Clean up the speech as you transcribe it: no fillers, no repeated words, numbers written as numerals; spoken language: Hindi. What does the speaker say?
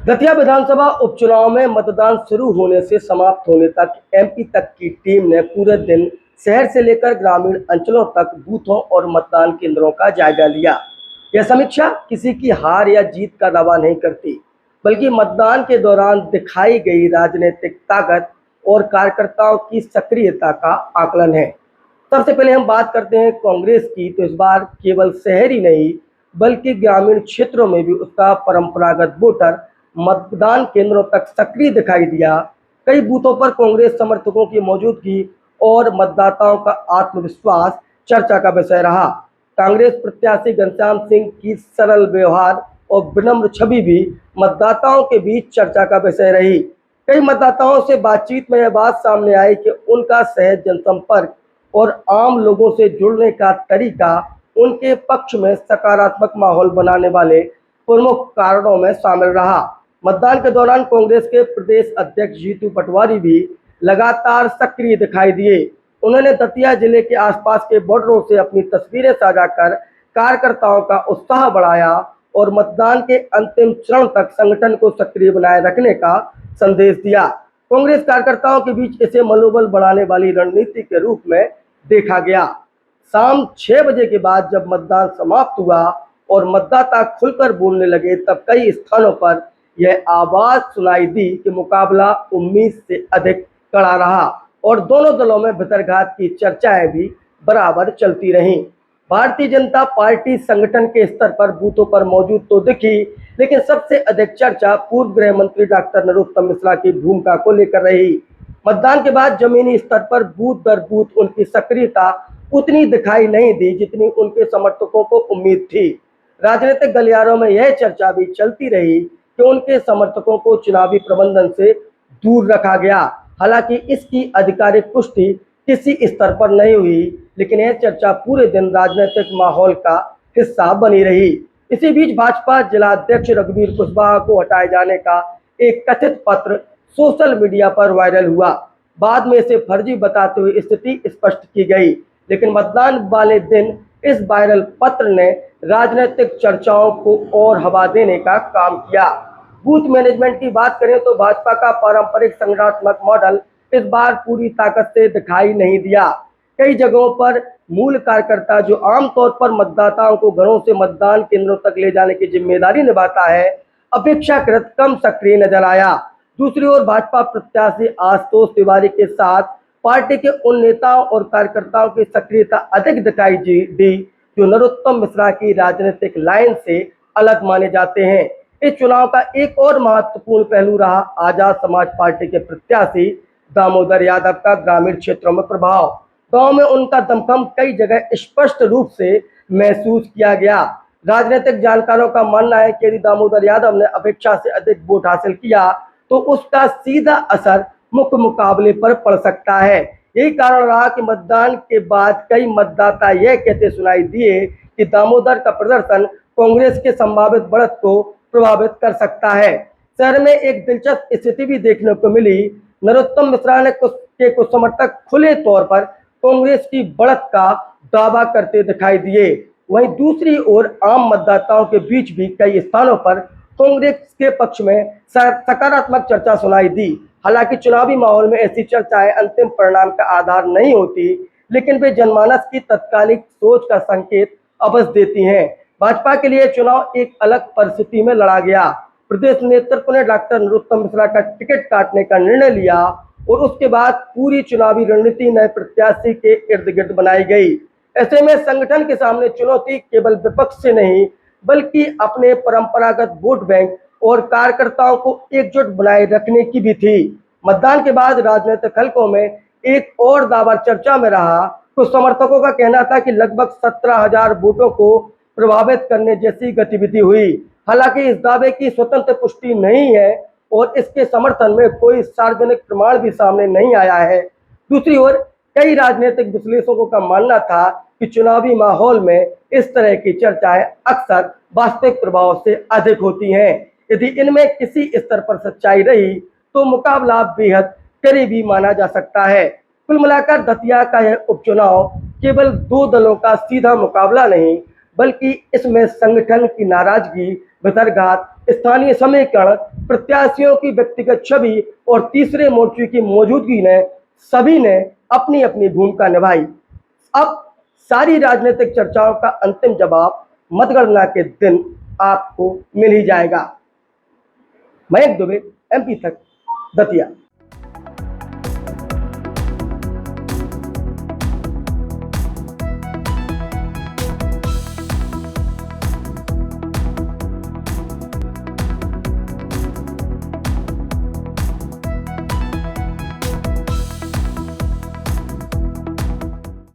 दतिया विधानसभा उपचुनाव में मतदान शुरू होने से समाप्त होने तक एमपी तक की टीम ने पूरे दिन शहर से लेकर ग्रामीण अंचलों तक बूथों और मतदान केंद्रों का जायजा लिया। यह समीक्षा किसी की हार या जीत का दावा नहीं करती, बल्कि मतदान के दौरान दिखाई गई राजनीतिक ताकत और कार्यकर्ताओं की सक्रियता का आकलन है। सबसे पहले हम बात करते हैं कांग्रेस की, तो इस बार केवल शहर ही नहीं बल्कि ग्रामीण क्षेत्रों में भी उसका परंपरागत वोटर मतदान केंद्रों तक सक्रिय दिखाई दिया। कई बूथों पर कांग्रेस समर्थकों की मौजूदगी और मतदाताओं का आत्मविश्वास चर्चा का विषय रहा। कांग्रेस प्रत्याशी घनश्याम सिंह की सरल व्यवहार और विनम्र छवि भी मतदाताओं के बीच चर्चा का विषय रही। कई मतदाताओं से बातचीत में यह बात सामने आई कि उनका सहज जनसंपर्क और आम लोगों से जुड़ने का तरीका उनके पक्ष में सकारात्मक माहौल बनाने वाले प्रमुख कारणों में शामिल रहा। मतदान के दौरान कांग्रेस के प्रदेश अध्यक्ष जीतू पटवारी भी लगातार सक्रिय दिखाई दिए। उन्होंने दतिया जिले के आसपास के बॉर्डरों से अपनी तस्वीरें साझा कर कार्यकर्ताओं का उत्साह बढ़ाया और मतदान के अंतिम क्षण तक संगठन को सक्रिय बनाए रखने का संदेश दिया। कांग्रेस कार्यकर्ताओं के बीच इसे मनोबल बढ़ाने वाली रणनीति के रूप में देखा गया। शाम 6 बजे के बाद जब मतदान समाप्त हुआ और मतदाता खुलकर बोलने लगे, तब कई स्थानों पर यह आवाज सुनाई दी कि मुकाबला उम्मीद से अधिक कड़ा रहा और दोनों दलों में भितरघात की चर्चाएं भी बराबर चलती रहीं। भारतीय जनता पार्टी संगठन के स्तर पर बूथों पर मौजूद तो दिखी, लेकिन सबसे अधिक चर्चा पूर्व गृह मंत्री डॉक्टर नरोत्तम मिश्रा की भूमिका को लेकर रही। मतदान के बाद जमीनी स्तर पर बूथ दर बूथ उनकी सक्रियता उतनी दिखाई नहीं दी जितनी उनके समर्थकों को उम्मीद थी। राजनीतिक गलियारों में यह चर्चा भी चलती रही कि उनके समर्थकों को चुनावी प्रबंधन से दूर रखा गया। हालांकि इसकी आधिकारिक पुष्टि किसी स्तर पर नहीं हुई, लेकिन यह चर्चा पूरे दिन राजनीतिक माहौल का हिस्सा बनी रही। इसी बीच भाजपा जिलाध्यक्ष रघुवीर कुशवाहा को हटाए जाने का एक कथित पत्र सोशल मीडिया पर वायरल हुआ। बाद में इसे फर्जी बताते हुए स्थिति स्पष्ट की गई, लेकिन मतदान वाले दिन इस वायरल पत्र ने राजनीतिक चर्चाओं को और हवा देने का काम किया। बूथ मैनेजमेंट की बात करें तो भाजपा का पारंपरिक संगठनात्मक मॉडल इस बार पूरी ताकत से दिखाई नहीं दिया। कई जगहों पर मूल कार्यकर्ता, जो आमतौर पर मतदाताओं को घरों से मतदान केंद्रों तक ले जाने की जिम्मेदारी निभाता है, अपेक्षाकृत कम सक्रिय नजर आया। दूसरी ओर भाजपा प्रत्याशी आशुतोष तिवारी के साथ पार्टी के उन नेताओं और कार्यकर्ताओं की सक्रियता अधिक दिखाई दी जो नरोत्तम मिश्रा की राजनीतिक लाइन से अलग माने जाते हैं। इस चुनाव का एक और महत्वपूर्ण पहलू रहा आजाद समाज पार्टी के प्रत्याशी दामोदर यादव का ग्रामीण क्षेत्रों में प्रभाव। गांव में उनका दमखम कई जगह स्पष्ट रूप से महसूस किया गया। राजनीतिक जानकारों का मानना है कि यदि दामोदर यादव ने अपेक्षा से अधिक वोट हासिल किया तो उसका सीधा असर मुख्य मुकाबले पर पड़ सकता है। यही कारण रहा कि मतदान के बाद कई मतदाता यह कहते सुनाई दिए कि दामोदर का प्रदर्शन कांग्रेस के संभावित बढ़त को प्रभावित कर सकता है। शहर में एक दिलचस्प स्थिति भी देखने को मिली। नरोत्तम मिश्रा ने कुछ समर्थक खुले तौर पर कांग्रेस की बढ़त का दावा करते दिखाई दिए। वहीं दूसरी ओर आम मतदाताओं के बीच भी कई स्थानों पर कांग्रेस के पक्ष में सकारात्मक चर्चा सुनाई दी। हालांकि चुनावी माहौल में ऐसी चर्चाएं अंतिम परिणाम का आधार नहीं होती, लेकिन वे जनमानस की तत्कालिक सोच का संकेत अवश्य देती हैं। भाजपा के लिए चुनाव एक अलग परिस्थिति में लड़ा गया। प्रदेश नेतृत्व ने डॉक्टर नरोत्तम मिश्रा का टिकट काटने का निर्णय लिया और उसके बाद पूरी चुनावी रणनीति नए प्रत्याशी के इर्द गिर्द बनाई गई। ऐसे में संगठन के सामने चुनौती केवल विपक्ष से नहीं बल्कि अपने परंपरागत वोट बैंक और कार्यकर्ताओं को एकजुट बनाए रखने की भी थी। मतदान के बाद राजनीतिक हलकों में एक और दावा चर्चा में रहा। कुछ समर्थकों का कहना था कि लगभग 17,000 वोटों को प्रभावित करने जैसी गतिविधि हुई। हालांकि इस दावे की स्वतंत्र पुष्टि नहीं है और इसके समर्थन में कोई सार्वजनिक प्रमाण भी सामने नहीं आया है। दूसरी ओर कई राजनीतिक विश्लेषकों का मानना था कि चुनावी माहौल में इस तरह की चर्चाएं अक्सर वास्तविक प्रभाव से अधिक होती हैं। यदि इनमें किसी स्तर पर सच्चाई रही तो मुकाबला बेहद करीबी माना जा सकता है। कुल मिलाकर दतिया का यह उपचुनाव केवल दो दलों का सीधा मुकाबला नहीं बल्कि इसमें संगठन की नाराजगी, भितरघात, स्थानीय समीकरण, प्रत्याशियों की व्यक्तिगत छवि और तीसरे मोर्चे की मौजूदगी ने सभी ने अपनी अपनी भूमिका निभाई। अब सारी राजनीतिक चर्चाओं का अंतिम जवाब मतगणना के दिन आपको मिल ही जाएगा। मयंक दुबे, MP तक, दतिया।